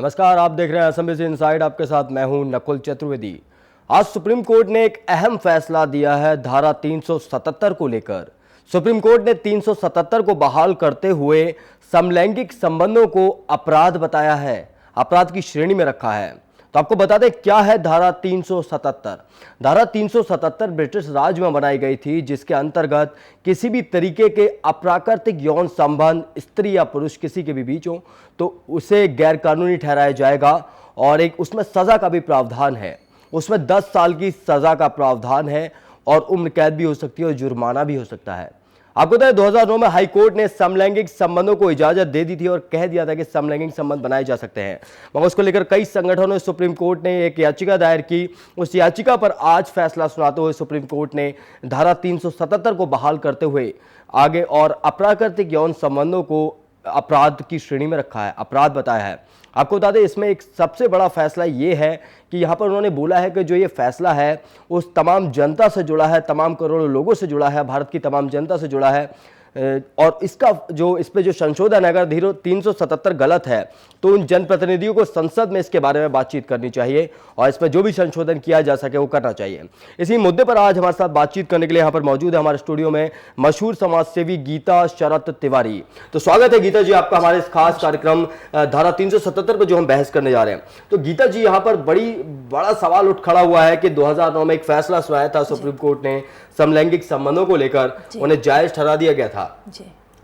नमस्कार, आप देख रहे हैं असम बिजनेस इनसाइड। आपके साथ मैं हूं नकुल चतुर्वेदी। आज सुप्रीम कोर्ट ने एक अहम फैसला दिया है धारा 377 को लेकर। सुप्रीम कोर्ट ने 377 को बहाल करते हुए समलैंगिक संबंधों को अपराध बताया है, अपराध की श्रेणी में रखा है। तो आपको बता दें क्या है धारा 377। धारा 377 ब्रिटिश राज में बनाई गई थी, जिसके अंतर्गत किसी भी तरीके के अप्राकृतिक यौन संबंध स्त्री या पुरुष किसी के भी बीच हो तो उसे गैर कानूनी ठहराया जाएगा और एक उसमें सजा का भी प्रावधान है। उसमें 10 साल की सजा का प्रावधान है और उम्र कैद भी हो सकती है और जुर्माना भी हो सकता है। आपको बताया 2009 में हाई कोर्ट ने समलैंगिक संबंधों को इजाजत दे दी थी और कह दिया था कि समलैंगिक संबंध बनाए जा सकते हैं, मगर उसको लेकर कई संगठनों ने सुप्रीम कोर्ट ने एक याचिका दायर की। उस याचिका पर आज फैसला सुनाते हुए सुप्रीम कोर्ट ने धारा 377 को बहाल करते हुए आगे और अप्राकृतिक यौन संबंधों को अपराध की श्रेणी में रखा है, अपराध बताया है। आपको बता दें इसमें एक सबसे बड़ा फैसला ये है कि यहाँ पर उन्होंने बोला है कि जो ये फैसला है उस तमाम जनता से जुड़ा है, तमाम करोड़ों लोगों से जुड़ा है, भारत की तमाम जनता से जुड़ा है। और इसका जो इस पे जो संशोधन है, अगर 377 गलत है तो उन जनप्रतिनिधियों को संसद में इसके बारे में बातचीत करनी चाहिए और इस पर जो भी संशोधन किया जा सके वो करना चाहिए। इसी मुद्दे पर आज हमारे साथ बातचीत करने के लिए यहाँ पर मौजूद है हमारे स्टूडियो में मशहूर समाजसेवी गीता शरत तिवारी। तो स्वागत है गीता जी आपका हमारे इस खास कार्यक्रम धारा 377 पर जो हम बहस करने जा रहे हैं। तो गीता जी, यहाँ पर बड़ा सवाल उठ खड़ा हुआ है कि 2009 में एक फैसला सुनाया था सुप्रीम कोर्ट ने, समलैंगिक संबंधों को लेकर उन्हें जायज ठहरा दिया गया था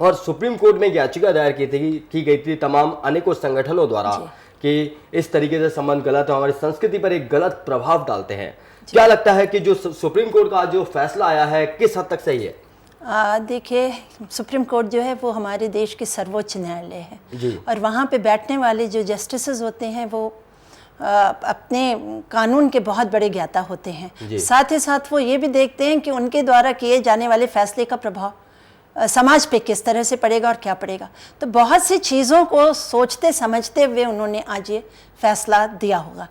और सुप्रीम कोर्ट में याचिका दायर की गई थी तमाम अनेकों संगठनों द्वारा कि इस तरीके से संबंध गलत है, हमारी संस्कृति पर एक गलत प्रभाव डालते हैं। क्या लगता है कि जो सुप्रीम कोर्ट का जो फैसला आया है किस हद तक सही है? देखिए, सुप्रीम कोर्ट जो है वो हमारे देश की सर्वोच्च न्यायालय है और वहाँ पे बैठने वाले जो जस्टिसेस होते हैं वो अपने कानून के बहुत बड़े ज्ञाता होते हैं। साथ ही साथ वो ये भी देखते हैं कि उनके द्वारा किए जाने वाले फैसले का प्रभाव समाज पे किस तरह से पड़ेगा और क्या पड़ेगा। तो बहुत सी चीज़ों को सोचते समझते हुए उन्होंने आज ये फैसला दिया होगा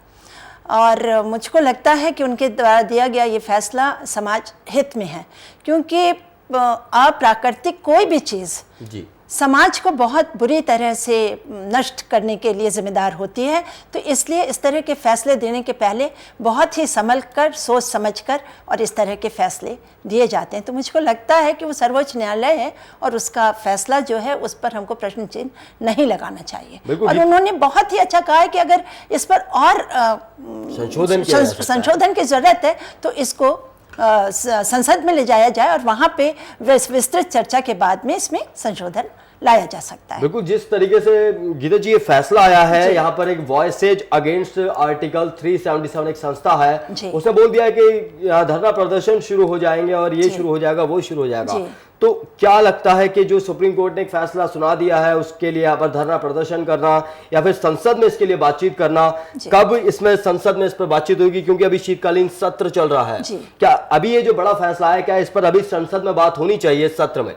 और मुझको लगता है कि उनके द्वारा दिया गया ये फैसला समाज हित में है, क्योंकि अप्राकृतिक कोई भी चीज़ समाज को बहुत बुरी तरह से नष्ट करने के लिए जिम्मेदार होती है। तो इसलिए इस तरह के फैसले देने के पहले बहुत ही संभल कर, सोच समझ कर और इस तरह के फैसले दिए जाते हैं। तो मुझको लगता है कि वो सर्वोच्च न्यायालय है और उसका फैसला जो है उस पर हमको प्रश्न चिन्ह नहीं लगाना चाहिए। और उन्होंने बहुत ही अच्छा कहा है कि अगर इस पर और संशोधन की जरूरत है तो इसको संसद में ले जाया जाए और वहां पे विस्तृत चर्चा के बाद में इसमें संशोधन लाया जा सकता है। बिल्कुल, जिस तरीके से गीता जी ये फैसला आया है, यहाँ पर एक वॉइसेज अगेंस्ट आर्टिकल 377 एक संस्था है, उसने बोल दिया है कि धरना प्रदर्शन शुरू हो जाएंगे और ये शुरू हो जाएगा, वो शुरू हो जाएगा। तो क्या लगता है कि जो सुप्रीम कोर्ट ने एक फैसला सुना दिया है उसके लिए यहाँ पर धरना प्रदर्शन करना या फिर संसद में इसके लिए बातचीत करना, कब इसमें संसद में इस पर बातचीत होगी? क्योंकि अभी शीतकालीन सत्र चल रहा है। क्या अभी ये जो बड़ा फैसला है, क्या इस पर अभी संसद में बात होनी चाहिए सत्र में?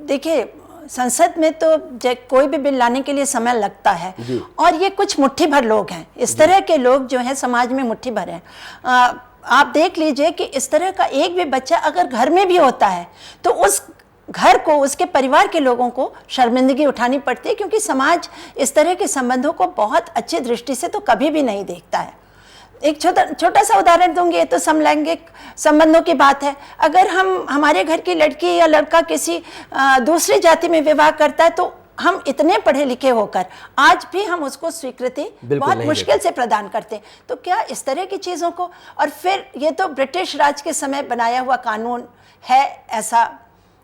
देखिए, संसद में तो कोई भी बिल लाने के लिए समय लगता है और ये कुछ मुट्ठी भर लोग हैं, इस तरह के लोग जो हैं समाज में मुट्ठी भर हैं। आप देख लीजिए कि इस तरह का एक भी बच्चा अगर घर में भी होता है तो उस घर को, उसके परिवार के लोगों को शर्मिंदगी उठानी पड़ती है, क्योंकि समाज इस तरह के संबंधों को बहुत अच्छी दृष्टि से तो कभी भी नहीं देखता है। एक छोटा सा उदाहरण दूंगी, ये तो समलैंगिक संबंधों की बात है। अगर हमारे घर की लड़की या लड़का किसी दूसरी जाति में विवाह करता है तो हम इतने पढ़े लिखे होकर आज भी हम उसको स्वीकृति बहुत मुश्किल से प्रदान करते हैं। तो क्या इस तरह की चीज़ों को, और फिर ये तो ब्रिटिश राज के समय बनाया हुआ कानून है ऐसा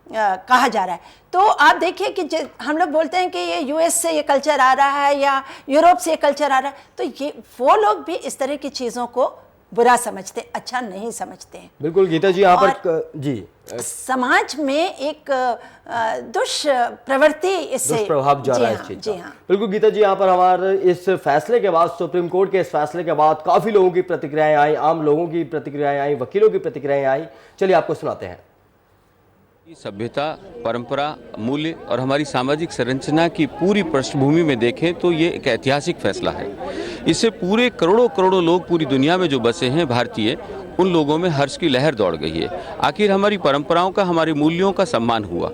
कहा जा रहा है। तो आप देखिए कि हम लोग बोलते हैं कि ये यूएस से ये कल्चर आ रहा है या यूरोप से ये कल्चर आ रहा है, तो ये वो लोग भी इस तरह की चीज़ों को बुरा समझते, अच्छा नहीं समझते हैं। बिल्कुल गीता जी, यहाँ पर जी समाज में एक दुष्प्रवृत्ति, इससे दुष्प्रभाव जा रहा है इस चीज का। बिल्कुल गीता जी, यहाँ पर हमारे इस फैसले के बाद, सुप्रीम कोर्ट के इस फैसले के बाद काफी लोगों की प्रतिक्रियाएं आई, आम लोगों की प्रतिक्रियाएं आई, वकीलों की प्रतिक्रियाएं आई। चलिए आपको सुनाते हैं। सभ्यता, परंपरा, मूल्य और हमारी सामाजिक संरचना की पूरी पृष्ठभूमि में देखें तो ये एक ऐतिहासिक फैसला है। इससे पूरे करोड़ों करोड़ों लोग पूरी दुनिया में जो बसे हैं भारतीय, उन लोगों में हर्ष की लहर दौड़ गई है। आखिर हमारी परंपराओं का, हमारे मूल्यों का सम्मान हुआ।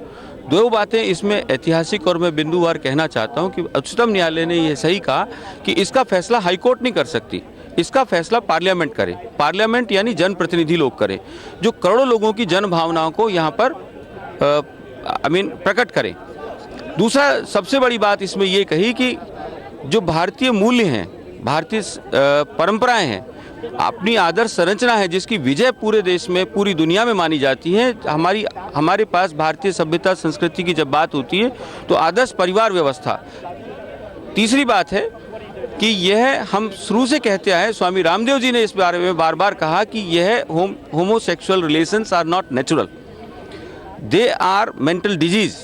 दो बातें इसमें ऐतिहासिक और मैं बिंदुवार कहना चाहता हूं कि उच्चतम न्यायालय ने यह सही कहा कि इसका फैसला हाईकोर्ट नहीं कर सकती, इसका फैसला पार्लियामेंट करे। पार्लियामेंट यानी जनप्रतिनिधि लोग करें, जो करोड़ों लोगों की जन भावनाओं को यहाँ पर प्रकट करें। दूसरा सबसे बड़ी बात इसमें ये कही कि जो भारतीय मूल्य हैं, भारतीय परंपराएं हैं, अपनी आदर्श संरचना है जिसकी विजय पूरे देश में, पूरी दुनिया में मानी जाती है। हमारे पास भारतीय सभ्यता संस्कृति की जब बात होती है तो आदर्श परिवार व्यवस्था। तीसरी बात है कि यह हम शुरू से कहते आए, स्वामी रामदेव जी ने इस बारे में बार बार कहा कि यह homosexual relations are not natural, they are mental disease,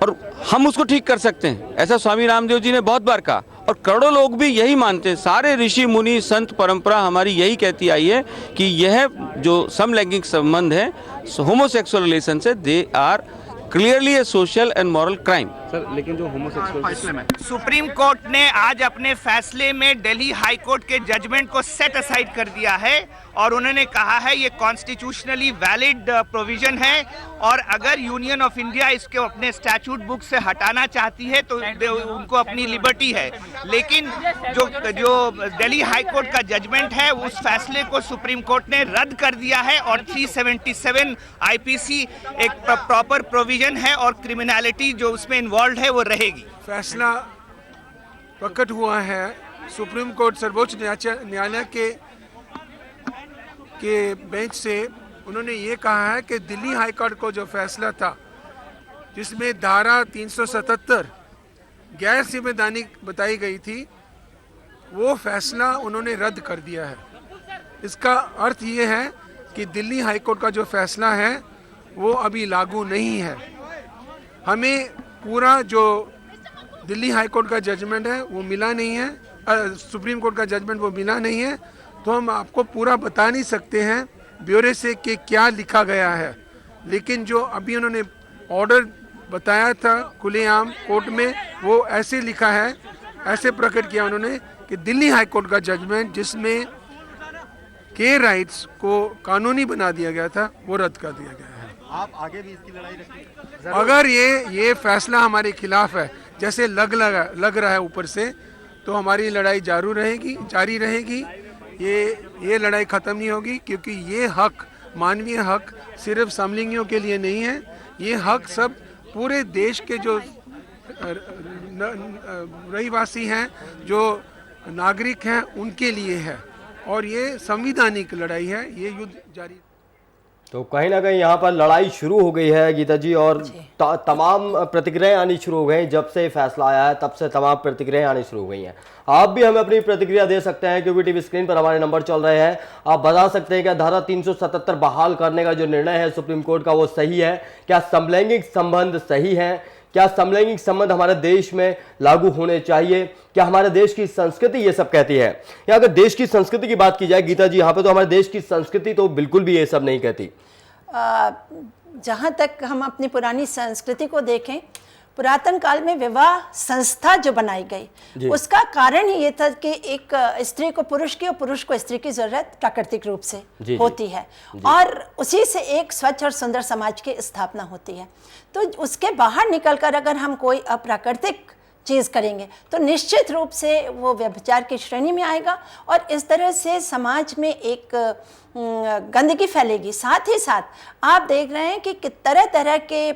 और हम उसको ठीक कर सकते हैं, ऐसा स्वामी रामदेव जी ने बहुत बार कहा और करोड़ों लोग भी यही मानते हैं। सारे ऋषि मुनि संत परंपरा हमारी यही कहती आई है कि यह जो समलैंगिक संबंध है, होमोसेक्सुअल रिलेशन है, they are clearly a social and moral crime. Sir लेकिन जो होमोसेक्सुअल सुप्रीम कोर्ट ने आज अपने फैसले में दिल्ली हाई कोर्ट के जजमेंट को सेट असाइड कर दिया है और उन्होंने कहा है ये कॉन्स्टिट्यूशनली वैलिड प्रोविजन है और अगर यूनियन ऑफ इंडिया इसको अपने स्टैट्यूट बुक से हटाना चाहती है तो उनको अपनी लिबर्टी है। लेकिन जो दिल्ली हाई कोर्ट का जजमेंट है उस फैसले को सुप्रीम कोर्ट ने रद्द कर दिया है और 377 आईपीसी एक प्रॉपर प्रोविजन है और क्रिमिनलिटी जो उसमें इन्वॉल्व है वो रहेगी। फैसला प्रकट हुआ है सुप्रीम कोर्ट सर्वोच्च न्यायालय के बेंच से। उन्होंने ये कहा है कि दिल्ली हाई कोर्ट को जो फैसला था जिसमें धारा 377 गैर संवैधानिक बताई गई थी, वो फैसला उन्होंने रद्द कर दिया है। इसका अर्थ ये है कि दिल्ली हाई कोर्ट का जो फैसला है वो अभी लागू नहीं है। हमें पूरा जो दिल्ली हाई कोर्ट का जजमेंट है वो मिला नहीं है, सुप्रीम कोर्ट का जजमेंट वो मिला नहीं है, तो हम आपको पूरा बता नहीं सकते हैं ब्यौरे से कि क्या लिखा गया है। लेकिन जो अभी उन्होंने ऑर्डर बताया था खुलेआम कोर्ट में, वो ऐसे लिखा है, ऐसे प्रकट किया उन्होंने कि दिल्ली हाई कोर्ट का जजमेंट जिसमें के राइट्स को कानूनी बना दिया गया था वो रद्द कर दिया गया है। आप आगे भी इसकी लड़ाई रखेंगे? अगर ये फैसला हमारे खिलाफ है जैसे लग रहा है ऊपर से, तो हमारी लड़ाई जारी रहेगी। ये लड़ाई ख़त्म नहीं होगी, क्योंकि ये हक, मानवीय हक सिर्फ समलिंगियों के लिए नहीं है, ये हक सब पूरे देश के जो रहीवासी हैं, जो नागरिक हैं, उनके लिए है और ये संवैधानिक लड़ाई है। ये युद्ध जारी। तो कहीं ना कहीं यहाँ पर लड़ाई शुरू हो गई है गीता जी, और तमाम प्रतिक्रियाएं आनी शुरू हो गई। जब से फैसला आया है तब से तमाम प्रतिक्रियाएं आनी शुरू हो गई हैं। आप भी हमें अपनी प्रतिक्रिया दे सकते हैं, क्योंकि टीवी स्क्रीन पर हमारे नंबर चल रहे हैं। आप बता सकते हैं क्या धारा 377 बहाल करने का जो निर्णय है सुप्रीम कोर्ट का वो सही है? क्या समलैंगिक संबंध सही है? क्या समलैंगिक संबंध हमारे देश में लागू होने चाहिए? क्या हमारे देश की संस्कृति ये सब कहती है? या अगर देश की संस्कृति की बात की जाए गीता जी, यहाँ पे तो हमारे देश की संस्कृति तो बिल्कुल भी ये सब नहीं कहती। जहाँ तक हम अपनी पुरानी संस्कृति को देखें, पुरातन काल में विवाह संस्था जो बनाई गई उसका कारण ही ये था कि एक स्त्री को पुरुष की और पुरुष को स्त्री की जरूरत प्राकृतिक रूप से होती है और उसी से एक स्वच्छ और सुंदर समाज की स्थापना होती है। तो उसके बाहर निकलकर अगर हम कोई अप्राकृतिक चीज़ करेंगे तो निश्चित रूप से वो व्यभिचार की श्रेणी में आएगा और इस तरह से समाज में एक गंदगी फैलेगी। साथ ही साथ आप देख रहे हैं कि तरह तरह के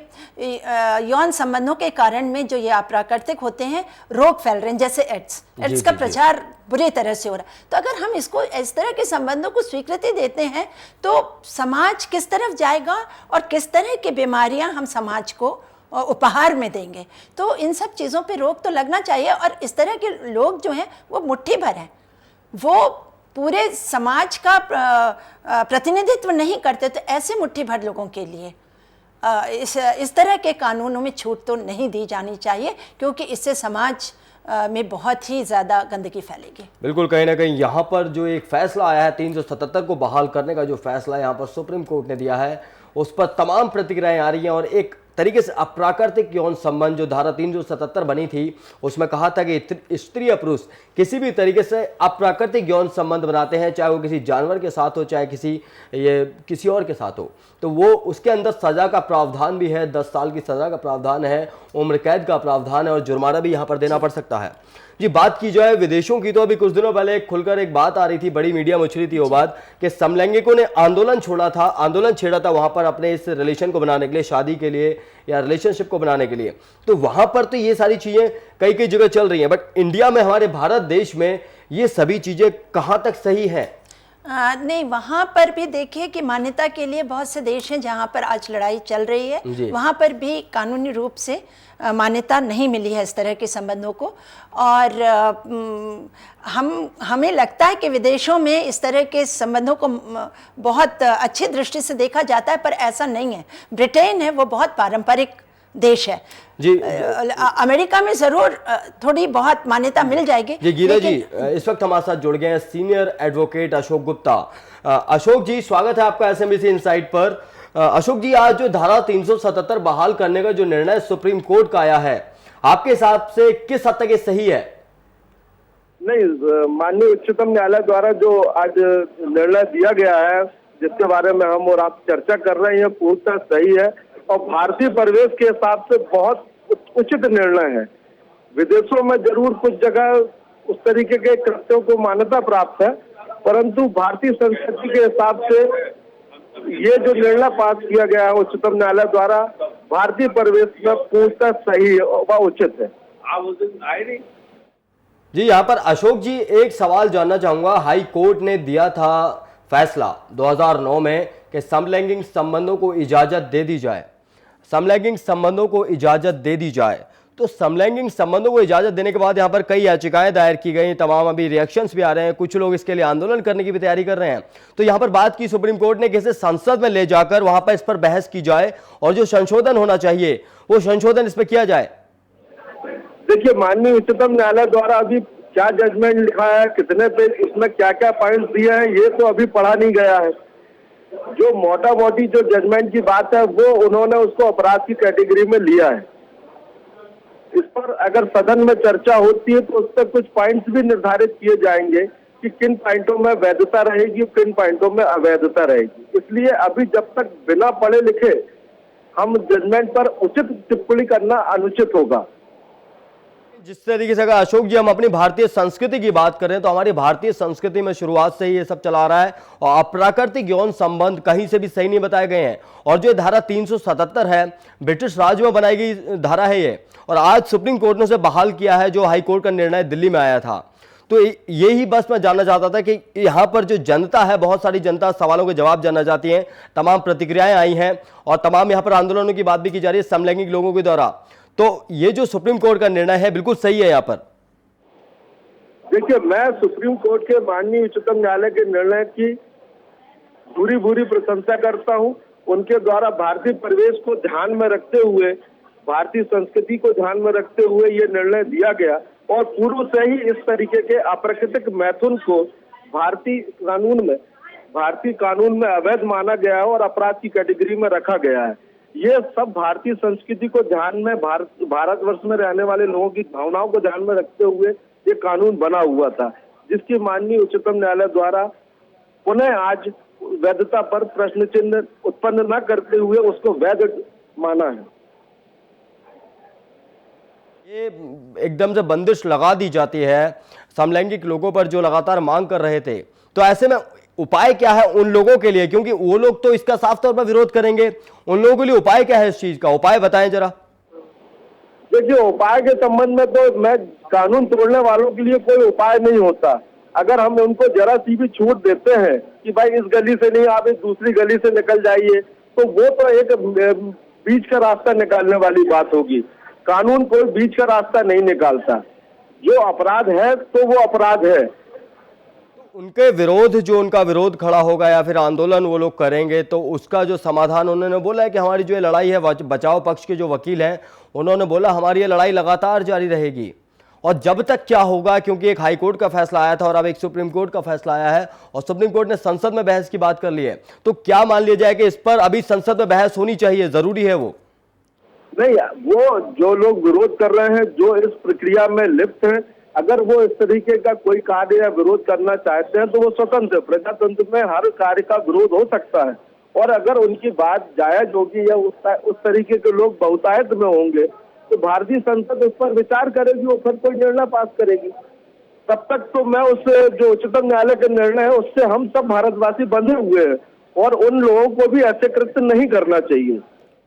यौन संबंधों के कारण में जो ये अप्राकृतिक होते हैं रोग फैल रहे हैं, जैसे एड्स का प्रचार बुरी तरह से हो रहा है। तो अगर हम इसको इस तरह के संबंधों को स्वीकृति देते हैं तो समाज किस तरफ जाएगा और किस तरह की बीमारियां हम समाज को उपहार में देंगे। तो इन सब चीज़ों पे रोक तो लगना चाहिए। और इस तरह के लोग जो हैं वो मुट्ठी भर हैं, वो पूरे समाज का प्रतिनिधित्व नहीं करते। तो ऐसे मुट्ठी भर लोगों के लिए इस तरह के कानूनों में छूट तो नहीं दी जानी चाहिए, क्योंकि इससे समाज में बहुत ही ज़्यादा गंदगी फैलेगी। बिल्कुल, कहीं ना कहीं यहाँ पर जो एक फैसला आया है 377 को बहाल करने का, जो फैसला यहाँ पर सुप्रीम कोर्ट ने दिया है, उस पर तमाम प्रतिक्रियाएं आ रही हैं और एक तरीके से अप्राकृतिक यौन संबंध जो धारा 377 बनी थी उसमें कहा था कि स्त्री या पुरुष किसी भी तरीके से अप्राकृतिक यौन संबंध बनाते हैं, चाहे वो किसी जानवर के साथ हो, चाहे किसी और के साथ हो, तो वो उसके अंदर सजा का प्रावधान भी है। 10 साल की सजा का प्रावधान है, उम्र कैद का प्रावधान है और जुर्माना भी यहाँ पर देना पड़ सकता है। जी, बात की जाए विदेशों की तो अभी कुछ दिनों पहले खुलकर एक बात आ रही थी, बड़ी मीडिया में उछली थी वो बात कि समलैंगिकों ने आंदोलन छेड़ा था वहां पर अपने इस रिलेशन को बनाने के लिए, शादी के लिए या रिलेशनशिप को बनाने के लिए। तो वहां पर तो ये सारी चीजें कई कई जगह चल रही हैं, बट इंडिया में, हमारे भारत देश में ये सभी चीजें कहां तक सही है? नहीं, वहाँ पर भी देखिए कि मान्यता के लिए बहुत से देश हैं जहाँ पर आज लड़ाई चल रही है, वहाँ पर भी कानूनी रूप से मान्यता नहीं मिली है इस तरह के संबंधों को। और हमें लगता है कि विदेशों में इस तरह के संबंधों को बहुत अच्छी दृष्टि से देखा जाता है, पर ऐसा नहीं है। ब्रिटेन है वो बहुत पारंपरिक देश है जी। अमेरिका में जरूर थोड़ी बहुत मान्यता मिल जाएगी। जी गीता जी, इस वक्त हमारे साथ जुड़ गए हैं सीनियर एडवोकेट अशोक गुप्ता। अशोक जी, स्वागत है आपका एसएमबीसी इनसाइट पर। अशोक जी, आज जो धारा 377 बहाल करने का जो निर्णय सुप्रीम कोर्ट का आया है, आपके हिसाब से किस हद तक ये सही है? नहीं, माननीय उच्चतम न्यायालय द्वारा जो आज निर्णय दिया गया है, जिसके बारे में हम और आप चर्चा कर रहे हैं, पूर्णतः सही है और भारतीय परिवेश के हिसाब से बहुत उचित निर्णय है। विदेशों में जरूर कुछ जगह उस तरीके के कृत्यों को मान्यता प्राप्त है, परंतु भारतीय संस्कृति के हिसाब से ये जो निर्णय पास किया गया है उच्चतम न्यायालय द्वारा, भारतीय परिवेश में पूर्णतः सही व उचित है। आप उस दिन आए नहीं? जी, यहाँ पर अशोक जी एक सवाल जानना चाहूंगा। हाई कोर्ट ने दिया था फैसला 2009 में कि समलैंगिक संबंधों को इजाजत दे दी जाए, समलैंगिक संबंधों को इजाजत दे दी जाए। तो समलैंगिक संबंधों को इजाजत देने के बाद यहाँ पर कई याचिकाएं दायर की गई, तमाम अभी रिएक्शंस भी आ रहे हैं, कुछ लोग इसके लिए आंदोलन करने की भी तैयारी कर रहे हैं। तो यहाँ पर बात की सुप्रीम कोर्ट ने कि इसे संसद में ले जाकर वहां पर इस पर बहस की जाए और जो संशोधन होना चाहिए वो संशोधन इस पर किया जाए। देखिए, माननीय उच्चतम न्यायालय द्वारा अभी क्या जजमेंट लिखा है, कितने पे, इसमें क्या क्या पॉइंट दिए हैं, ये तो अभी पढ़ा नहीं गया है। जो मोटा मोटी जो जजमेंट की बात है वो उन्होंने उसको अपराध की कैटेगरी में लिया है। इस पर अगर सदन में चर्चा होती है तो उस पर कुछ पॉइंट्स भी निर्धारित किए जाएंगे कि किन पॉइंटों में वैधता रहेगी, किन पॉइंटों में अवैधता रहेगी। इसलिए अभी जब तक बिना पढ़े लिखे हम जजमेंट पर उचित टिप्पणी करना अनुचित होगा। जिस तरीके से अगर अशोक जी हम अपनी भारतीय संस्कृति की बात करें तो हमारी भारतीय संस्कृति में शुरुआत से ही ये सब चला रहा है और अप्राकृतिक यौन संबंध कहीं से भी सही नहीं बताए गए हैं। और जो धारा 377 है, ब्रिटिश राज में बनाई गई धारा है ये, और आज सुप्रीम कोर्ट ने उसे बहाल किया है, जो हाई कोर्ट का निर्णय दिल्ली में आया था। तो यही बस मैं जानना चाहता था कि यहाँ पर जो जनता है, बहुत सारी जनता सवालों के जवाब जानना चाहती है, तमाम प्रतिक्रियाएं आई हैं और तमाम यहाँ पर आंदोलनों की बात भी की जा रही है समलैंगिक लोगों के द्वारा। तो ये जो सुप्रीम कोर्ट का निर्णय है बिल्कुल सही है। यहाँ पर देखिए, मैं सुप्रीम कोर्ट के माननीय उच्चतम न्यायालय के निर्णय की भूरी प्रशंसा करता हूं। उनके द्वारा भारतीय परिवेश को ध्यान में रखते हुए, भारतीय संस्कृति को ध्यान में रखते हुए ये निर्णय दिया गया और पूर्व से ही इस तरीके के अप्राकृतिक मैथुन को भारतीय कानून में अवैध माना गया है और अपराध की कैटेगरी में रखा गया है। ये सब भारतीय संस्कृति को ध्यान में, भारतवर्ष में रहने वाले लोगों की भावनाओं को ध्यान में रखते हुए ये कानून बना हुआ था, जिसकी माननीय उच्चतम न्यायालय द्वारा पुनः आज वैधता पर प्रश्न चिन्ह उत्पन्न न करते हुए उसको वैध माना है। ये एकदम से बंदिश लगा दी जाती है समलैंगिक लोगों पर जो लगातार मांग कर रहे थे। तो ऐसे में उपाय क्या है उन लोगों के लिए, क्योंकि वो लोग तो इसका साफ तौर पर विरोध करेंगे, उन लोगों के लिए उपाय क्या है इस चीज का? उपाय बताएं जरा। देखिए, उपाय के संबंध में तो मैं कानून तोड़ने वालों के लिए कोई उपाय नहीं होता। अगर हम उनको जरा सी भी छूट देते हैं कि भाई इस गली से नहीं, आप इस दूसरी गली से निकल जाइए, तो वो तो एक बीच का रास्ता निकालने वाली बात होगी। कानून कोई बीच का रास्ता नहीं निकालता। जो अपराध है तो वो अपराध है। उनके विरोध, जो उनका विरोध खड़ा होगा या फिर आंदोलन वो लोग करेंगे, तो उसका जो समाधान उन्होंने बोला है कि हमारी जो लड़ाई है, बचाव पक्ष के जो वकील हैं उन्होंने बोला हमारी ये लड़ाई लगातार जारी रहेगी। और जब तक क्या होगा, क्योंकि एक हाई कोर्ट का फैसला आया था और अब एक सुप्रीम कोर्ट का फैसला आया है और सुप्रीम कोर्ट ने संसद में बहस की बात कर ली है, तो क्या मान लिया जाए कि इस पर अभी संसद में बहस होनी चाहिए, जरूरी है वो? नहीं, वो जो लोग विरोध कर रहे हैं, जो इस प्रक्रिया में लिप्त हैं, अगर वो इस तरीके का कोई कार्य या विरोध करना चाहते हैं तो वो स्वतंत्र है। प्रजातंत्र में हर कार्य का विरोध हो सकता है, और अगर उनकी बात जायज होगी या उस तरीके के लोग बहुतायत में होंगे तो भारतीय संसद उस पर विचार करेगी और फिर कोई निर्णय पास करेगी। तब तक तो मैं उस जो उच्चतम न्यायालय का निर्णय है उससे हम सब भारतवासी बंधे हुए हैं, और उन लोगों को भी ऐसे कृत्य नहीं करना चाहिए।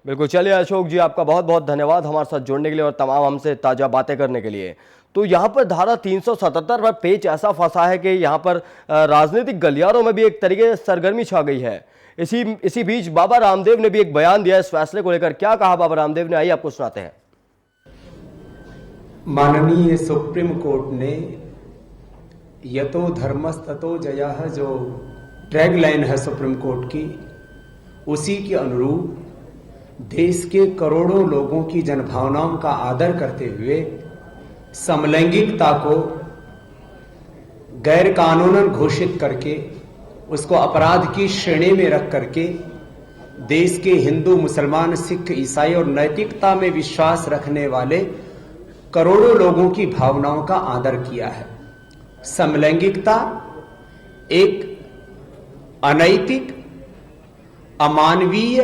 बिल्कुल, चलिए अशोक जी, आपका बहुत बहुत धन्यवाद हमारे साथ जुड़ने के लिए और तमाम हमसे ताज़ा बातें करने के लिए। तो यहाँ पर धारा 377 पर पेच ऐसा फंसा है कि यहाँ पर राजनीतिक गलियारों में भी एक तरीके से सरगर्मी छा गई है। इसी बीच बाबा रामदेव ने भी एक बयान दिया इस फैसले को लेकर। क्या कहा बाबा रामदेव ने, आइए आपको सुनाते हैं। माननीय सुप्रीम कोर्ट ने यतो धर्मस्ततो जयः जो टैगलाइन है सुप्रीम कोर्ट की, उसी के अनुरूप देश के करोड़ों लोगों की जनभावनाओं का आदर करते हुए समलैंगिकता को गैर कानूनन घोषित करके उसको अपराध की श्रेणी में रख करके देश के हिंदू, मुसलमान, सिख, ईसाई और नैतिकता में विश्वास रखने वाले करोड़ों लोगों की भावनाओं का आदर किया है। समलैंगिकता एक अनैतिक, अमानवीय,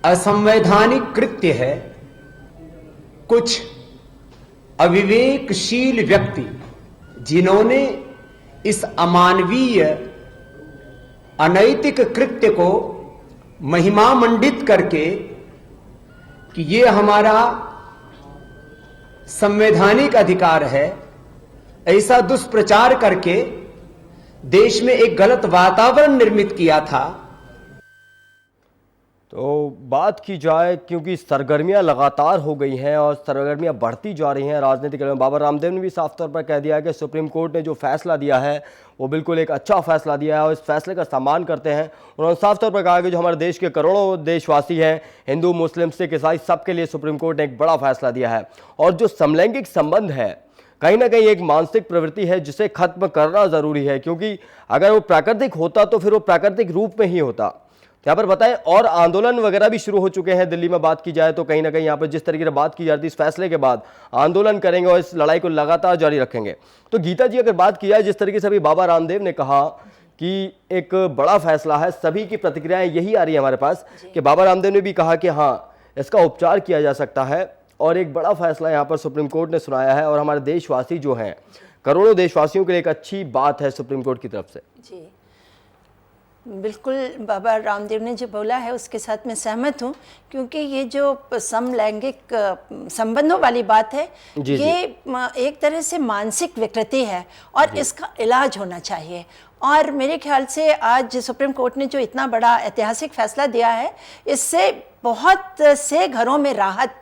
असंवैधानिक कृत्य है। कुछ अविवेकशील व्यक्ति जिन्होंने इस अमानवीय, अनैतिक कृत्य को महिमामंडित करके कि ये हमारा संवैधानिक अधिकार है, ऐसा दुष्प्रचार करके देश में एक गलत वातावरण निर्मित किया था। तो बात की जाए, क्योंकि सरगर्मियां लगातार हो गई हैं और सरगर्मियां बढ़ती जा रही हैं राजनीतिक में, बाबा रामदेव ने भी साफ तौर पर कह दिया है कि सुप्रीम कोर्ट ने जो फैसला दिया है वो बिल्कुल एक अच्छा फैसला दिया है और इस फैसले का सम्मान करते हैं। उन्होंने साफ तौर पर कहा कि जो हमारे देश के करोड़ों देशवासी हैं, हिंदू, मुस्लिम, सिख, ईसाई, सबके लिए सुप्रीम कोर्ट ने एक बड़ा फैसला दिया है। और जो समलैंगिक संबंध है कहीं ना कहीं एक मानसिक प्रवृत्ति है जिसे खत्म करना जरूरी है, क्योंकि अगर वो प्राकृतिक होता तो फिर वो प्राकृतिक रूप में ही होता। यहाँ पर बताएं, और आंदोलन वगैरह भी शुरू हो चुके हैं दिल्ली में। बात की जाए तो कहीं ना कहीं यहाँ पर जिस तरीके से बात की जाती है, इस फैसले के बाद आंदोलन करेंगे और इस लड़ाई को लगातार जारी रखेंगे। तो गीता जी, अगर बात की जाए जिस तरीके से अभी बाबा रामदेव ने कहा कि एक बड़ा फैसला है, सभी की प्रतिक्रियाएं यही आ रही है हमारे पास कि बाबा रामदेव ने भी कहा कि हाँ, इसका उपचार किया जा सकता है और एक बड़ा फैसला यहाँ पर सुप्रीम कोर्ट ने सुनाया है और हमारे देशवासी जो हैं, करोड़ों देशवासियों के लिए एक अच्छी बात है सुप्रीम कोर्ट की तरफ से। जी बिल्कुल, बाबा रामदेव ने जो बोला है उसके साथ मैं सहमत हूँ, क्योंकि ये जो समलैंगिक संबंधों वाली बात है, ये एक तरह से मानसिक विकृति है और इसका इलाज होना चाहिए। और मेरे ख्याल से आज सुप्रीम कोर्ट ने जो इतना बड़ा ऐतिहासिक फैसला दिया है, इससे बहुत से घरों में राहत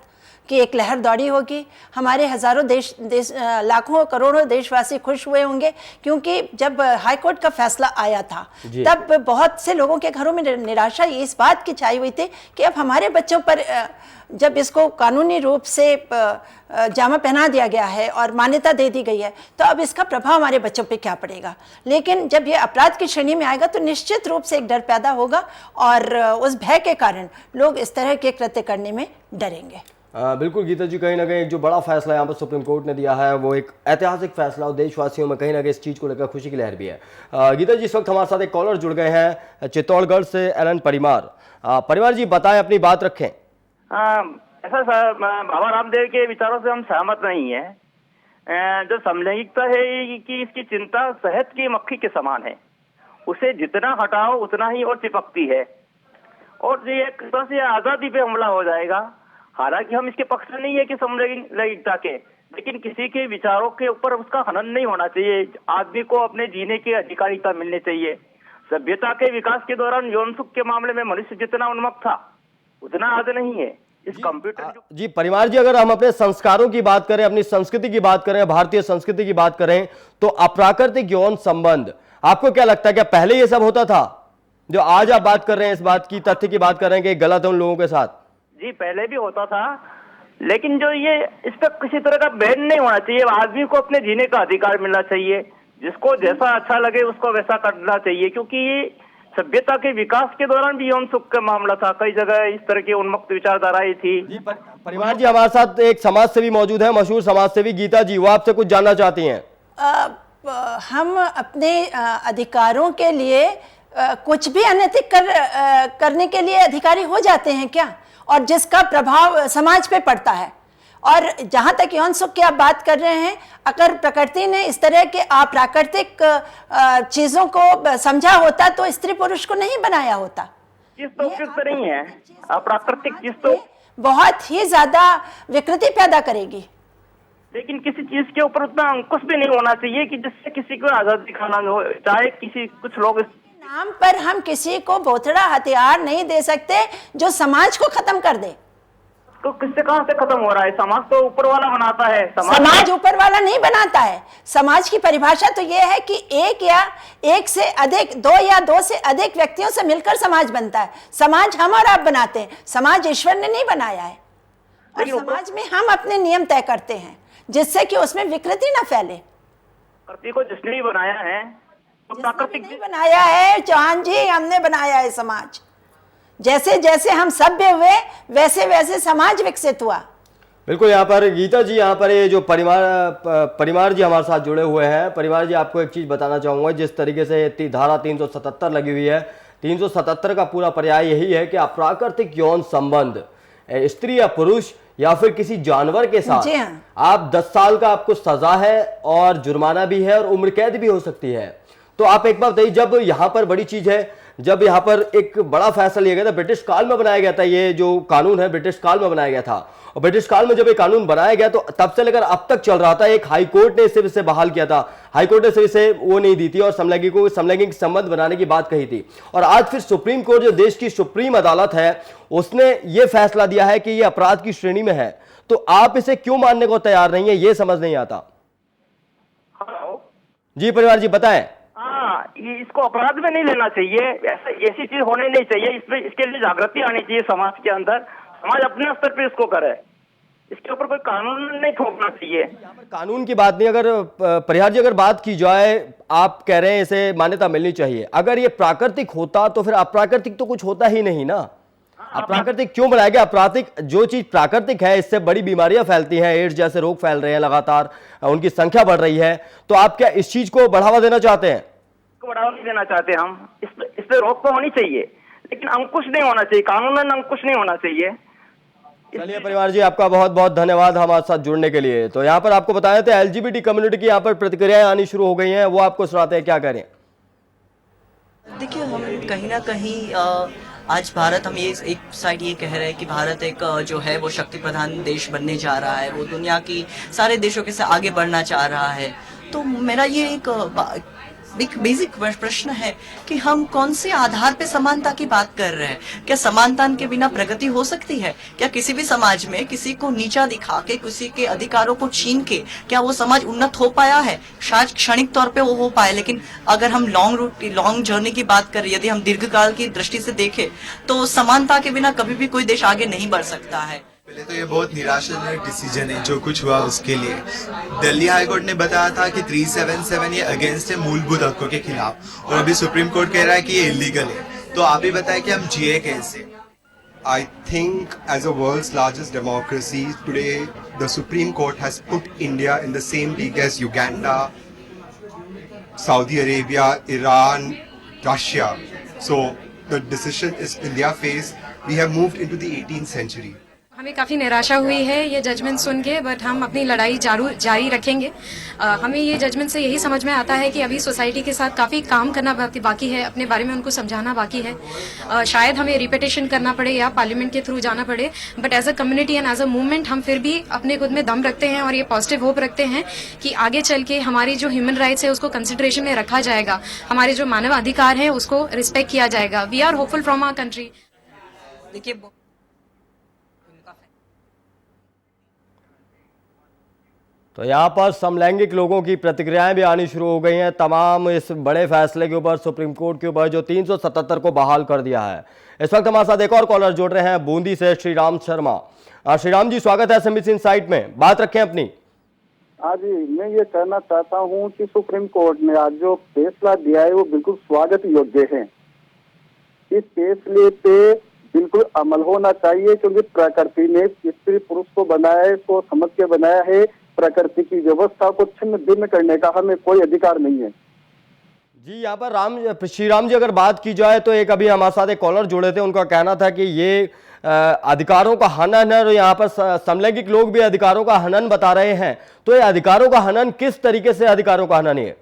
कि एक लहर दौड़ी होगी। हमारे हजारों लाखों करोड़ों देशवासी खुश हुए होंगे, क्योंकि जब हाई कोर्ट का फैसला आया था तब बहुत से लोगों के घरों में निराशा इस बात की छाई हुई थी कि अब हमारे बच्चों पर जब इसको कानूनी रूप से जामा पहना दिया गया है और मान्यता दे दी गई है, तो अब इसका प्रभाव हमारे बच्चों पे क्या पड़ेगा। लेकिन जब ये अपराध की श्रेणी में आएगा तो निश्चित रूप से एक डर पैदा होगा और उस भय के कारण लोग इस तरह के कृत्य करने में डरेंगे। बिल्कुल गीता जी, कहीं ना कहीं जो बड़ा फैसला यहाँ पर सुप्रीम कोर्ट ने दिया है वो एक ऐतिहासिक फैसला और देशवासियों में कहीं ना कहीं इस चीज़ को लेकर खुशी की लहर भी है। गीता जी, इस वक्त हमारे साथ एक कॉलर जुड़ गए हैं चित्तौड़गढ़ से, एलन परिमार। परिमार जी, बताएं, अपनी बात रखें। ऐसा सर, बाबा रामदेव के विचारों से हम सहमत नहीं है। जो समलैंगिकता है कि इसकी चिंता शहद की मक्खी के समान है, उसे जितना हटाओ उतना ही और चिपकती है और ये एक तरह से आज़ादी पे हमला हो जाएगा। हालांकि हम इसके पक्ष में नहीं है कि समलैंगिकता के, लेकिन किसी के विचारों के ऊपर उसका हनन नहीं होना चाहिए। आदमी को अपने जीने की अधिकारिता मिलनी चाहिए। सभ्यता के विकास के दौरान यौन सुख के मामले में मनुष्य जितना उन्मुक्त था उतना आज नहीं है। इस कंप्यूटर जी परिवार जी, अगर हम अपने संस्कारों की बात करें, अपनी संस्कृति की बात करें, भारतीय संस्कृति की बात करें, तो अप्राकृतिक यौन संबंध आपको क्या लगता है, क्या पहले ये सब होता था जो आज आप बात कर रहे हैं, इस बात की तथ्य की बात कर रहे हैं कि गलत है उन लोगों के साथ? जी पहले भी होता था, लेकिन जो ये इस पर किसी तरह का बैन नहीं होना चाहिए। आदमी को अपने जीने का अधिकार मिलना चाहिए, जिसको जैसा अच्छा लगे उसको वैसा करना चाहिए, क्योंकि ये सभ्यता के विकास के दौरान भी यौन सुख का मामला था। कई जगह इस तरह की उन्मुक्त विचारधाराएं थी। जी परिवार जी, हमारे साथ एक समाज सेवी मौजूद है, मशहूर समाज सेवी गीता जी, वो आपसे कुछ जानना चाहती हैं। हम अपने अधिकारों के लिए कुछ भी अनैतिक करने के लिए अधिकारी हो जाते हैं क्या, और जिसका प्रभाव समाज पे पड़ता है। और जहाँ तक यौन सुख की आप बात कर रहे हैं, अगर प्रकृति ने इस तरह के अप्राकृतिक चीजों को समझा होता तो स्त्री पुरुष को नहीं बनाया होता। चीज तो उपयुक्त नहीं है, अप्राकृतिक चीज तो बहुत ही ज्यादा विकृति पैदा करेगी। लेकिन किसी चीज के ऊपर उतना अंकुश भी नहीं होना चाहिए कि जिससे किसी को आजादी दिखाना हो। चाहे किसी कुछ लोग नाम पर हम किसी को बोथड़ा हथियार नहीं दे सकते जो समाज को खत्म कर दे। तो किससे कहां से खत्म हो रहा है? समाज तो ऊपर वाला बनाता है। समाज ऊपर वाला नहीं बनाता है। समाज की परिभाषा तो यह है कि एक या एक से अधिक, दो या दो से अधिक व्यक्तियों से मिलकर समाज बनता है। समाज हम और आप बनाते हैं, समाज ईश्वर ने नहीं बनाया है। और समाज में हम अपने नियम तय करते हैं जिससे कि उसमें विकृति ना फैले। प्रकृति को जिसने भी बनाया है तो प्राकृतिक नहीं बनाया है चौहान जी, हमने बनाया है समाज। जैसे जैसे हम सभ्य हुए वैसे वैसे समाज विकसित हुआ। बिल्कुल, यहाँ पर गीता जी, यहाँ पर ये जो परिवार जी हमारे साथ जुड़े हुए हैं। परिवार जी, आपको एक चीज बताना चाहूंगा, जिस तरीके से धारा 377 लगी हुई है, 377 का पूरा पर्याय यही है कि अप्राकृतिक यौन संबंध स्त्री या पुरुष या फिर किसी जानवर के साथ आप 10 साल का आपको सजा है और जुर्माना भी है और उम्र कैद भी हो सकती है। तो आप एक बात बताइए, जब यहाँ पर बड़ी चीज है, जब यहाँ पर एक बड़ा फैसला लिया गया था, ब्रिटिश काल में बनाया गया था, ये जो कानून है ब्रिटिश काल में बनाया गया था, और ब्रिटिश काल में जब ये कानून बनाया गया तो तब से लेकर अब तक चल रहा था। एक हाई कोर्ट ने इसे बहाल किया था, हाई कोर्ट ने इसे वो नहीं दी थी और समलैंगिक संबंध बनाने की बात कही थी। और आज फिर सुप्रीम कोर्ट, जो देश की सुप्रीम अदालत है, उसने ये फैसला दिया है कि ये अपराध की श्रेणी में है। तो आप इसे क्यों मानने को तैयार नहीं है, ये समझ नहीं आता। जी परिवार जी, बताएं। इसको अपराध में नहीं लेना चाहिए, ऐसी चीज होने नहीं चाहिए। इसके लिए जागृति आनी चाहिए समाज के अंदर। समाज अपने स्तर पे इसको करे, इसके ऊपर कोई कानून नहीं थोपना चाहिए। कानून की बात नहीं, अगर परिहार जी अगर बात की जाए, आप कह रहे हैं इसे मान्यता मिलनी चाहिए। अगर ये प्राकृतिक होता तो फिर अप्राकृतिक तो कुछ होता ही नहीं ना। अप्राकृतिक क्यों बनाया गया? अप्राकृतिक जो चीज प्राकृतिक है, इससे बड़ी बीमारियां फैलती हैं, एड्स जैसे रोग फैल रहे हैं लगातार, उनकी संख्या बढ़ रही है। तो आप क्या इस चीज को बढ़ावा देना चाहते हैं? बढ़ावा नहीं देना चाहते हम। इस पे रोक तो होनी चाहिए, लेकिन अंकुश नहीं होना चाहिए, कानून में अंकुश नहीं होना चाहिए। चलिए परिवार जी, आपका बहुत बहुत धन्यवाद हमारे साथ जुड़ने के लिए। तो यहाँ पर आपको बताया था LGBT कम्युनिटी की यहाँ पर प्रतिक्रियाएं आनी शुरू हो गई हैं, वो आपको सुनाते हैं, क्या करें। देखिए, हम कहीं ना कहीं आज भारत, हम ये एक साइड ये कह रहे हैं कि भारत एक जो है वो शक्ति प्रधान देश बनने जा रहा है, वो दुनिया की सारे देशों के साथ आगे बढ़ना चाह रहा है। तो मेरा ये एक बेसिक प्रश्न है कि हम कौन से आधार पे समानता की बात कर रहे हैं? क्या समानता के बिना प्रगति हो सकती है? क्या किसी भी समाज में किसी को नीचा दिखा के, किसी के अधिकारों को छीन के, क्या वो समाज उन्नत हो पाया है? शायद क्षणिक तौर पे वो हो पाए, लेकिन अगर हम लॉन्ग जर्नी की बात करें, यदि हम दीर्घकाल की दृष्टि से देखें, तो समानता के बिना कभी भी कोई देश आगे नहीं बढ़ सकता है। पहले तो ये बहुत निराशाजनक डिसीजन है जो कुछ हुआ उसके लिए। दिल्ली हाई कोर्ट ने बताया था कि 377 ये अगेंस्ट है मूलभूत हकों के खिलाफ, और अभी सुप्रीम कोर्ट कह रहा है कि ये इलीगल है। तो आप ही बताएं कि हम जिए कैसे। I think as a world's largest democracy today, the Supreme Court has put India in the same league as Uganda, Saudi Arabia, Iran, Russia. So the decision is in their face. We have moved into the 18th century. हमें काफ़ी निराशा हुई है ये judgement सुन के, but हम अपनी लड़ाई जारी रखेंगे। हमें ये जजमेंट से यही समझ में आता है कि अभी सोसाइटी के साथ काफ़ी काम करना बाकी है, अपने बारे में उनको समझाना बाकी है। शायद हमें रिपीटेशन करना पड़े या पार्लियामेंट के थ्रू जाना पड़े, but as a community and as a movement हम फिर भी अपने खुद में दम रखते हैं और ये पॉजिटिव होप रखते हैं कि आगे चल के हमारी जो ह्यूमन राइट्स है उसको कंसिडरेशन में रखा जाएगा, हमारे जो मानव अधिकार है उसको रिस्पेक्ट किया जाएगा। We are hopeful from our country. देखिए, तो यहाँ पर समलैंगिक लोगों की प्रतिक्रियाएं भी आनी शुरू हो गई हैं तमाम इस बड़े फैसले के ऊपर, सुप्रीम कोर्ट के ऊपर, जो 377 को बहाल कर दिया है। इस वक्त हमारे साथ एक और कॉलर जुड़ रहे हैं बूंदी से, श्रीराम शर्मा। श्रीराम जी, स्वागत है SMBC इनसाइट में, बात रखें अपनी। हाँ जी, मैं ये कहना चाहता हूँ कि सुप्रीम कोर्ट ने आज जो फैसला दिया है वो बिल्कुल स्वागत योग्य है। इस फैसले पे बिल्कुल अमल होना चाहिए, क्योंकि प्रकृति ने स्त्री पुरुष को बनाया है, इसको समझ के बनाया है। प्रकृति की व्यवस्था को छिन्न भिन्न करने का हमें कोई अधिकार नहीं है। जी, यहाँ पर श्री राम जी अगर बात की जाए तो एक अभी हमारे साथ एक कॉलर जुड़े थे, उनका कहना था कि ये अधिकारों का हनन है और यहाँ पर समलैंगिक लोग भी अधिकारों का हनन बता रहे हैं। तो ये अधिकारों का हनन किस तरीके से अधिकारों का हनन है?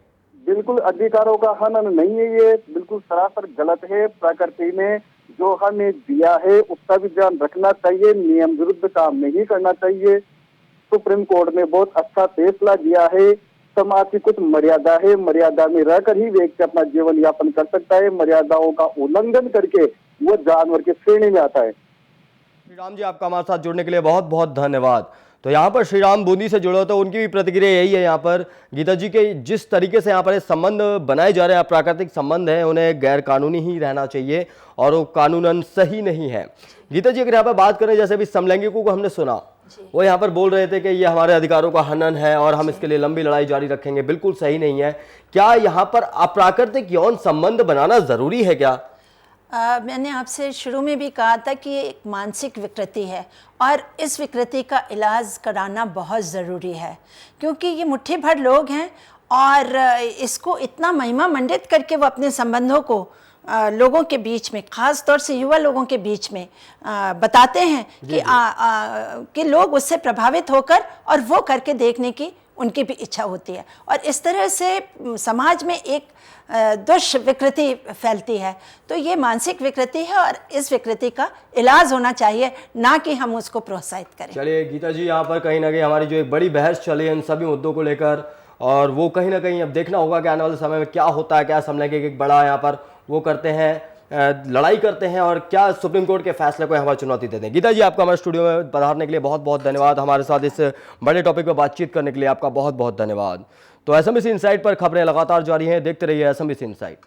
बिल्कुल अधिकारों का हनन नहीं है, ये बिल्कुल सरासर गलत है। प्रकृति ने जो हमें दिया है उसका भी ध्यान रखना चाहिए, नियम विरुद्ध काम नहीं करना चाहिए। सुप्रीम कोर्ट ने बहुत अच्छा फैसला दिया है। समाज की कुछ मर्यादा है, मर्यादा में रहकर ही व्यक्ति अपना जीवन यापन कर सकता है। मर्यादाओं का उल्लंघन करके वो जानवर की श्रेणी में आता है। श्री राम जी, आपका हमारे साथ जुड़ने के लिए बहुत बहुत धन्यवाद। तो यहाँ पर श्री राम बूंदी से जुड़े तो उनकी भी प्रतिक्रिया यही है। यहाँ पर गीता जी के जिस तरीके से यहाँ पर संबंध बनाए जा रहे हैं, प्राकृतिक संबंध हैं, उन्हें गैर कानूनी ही रहना चाहिए और वो कानूनन सही नहीं है। गीता जी अगर यहाँ पर बात करें, जैसे अभी समलैंगिकों को हमने सुना, वो यहाँ पर बोल रहे थे कि ये हमारे अधिकारों का हनन है और हम इसके लिए लंबी लड़ाई जारी रखेंगे, बिल्कुल सही नहीं है। क्या यहाँ पर अप्राकृतिक यौन संबंध बनाना जरूरी है क्या? मैंने आपसे शुरू में भी कहा था कि ये एक मानसिक विकृति है और इस विकृति का इलाज कराना बहुत ज़रूरी है, क्योंकि ये मुट्ठी भर लोग हैं और इसको इतना महिमा मंडित करके वो अपने संबंधों को लोगों के बीच में, ख़ास तौर से युवा लोगों के बीच में बताते हैं कि लोग उससे प्रभावित होकर और वो करके देखने की उनकी भी इच्छा होती है और इस तरह से समाज में एक दुष्विकृति फैलती है। तो ये मानसिक विकृति है और इस विकृति का इलाज होना चाहिए, ना कि हम उसको प्रोत्साहित करें। चलिए गीता जी, यहाँ पर कहीं ना कहीं हमारी जो एक बड़ी बहस चली है इन सभी मुद्दों को लेकर, और वो कहीं ना कहीं अब देखना होगा कि आने वाले समय में क्या होता है, क्या समलैंगिक एक बड़ा यहाँ पर वो करते हैं, लड़ाई करते हैं और क्या सुप्रीम कोर्ट के फैसले को हमारी चुनौती देते हैं। गीता जी, आपका हमारे स्टूडियो में पधारने के लिए बहुत बहुत धन्यवाद। हमारे साथ इस बड़े टॉपिक पर बातचीत करने के लिए आपका बहुत बहुत धन्यवाद। तो एसएमबीसी इनसाइट पर खबरें लगातार जारी हैं, देखते रहिए एसएमबीसी इनसाइट।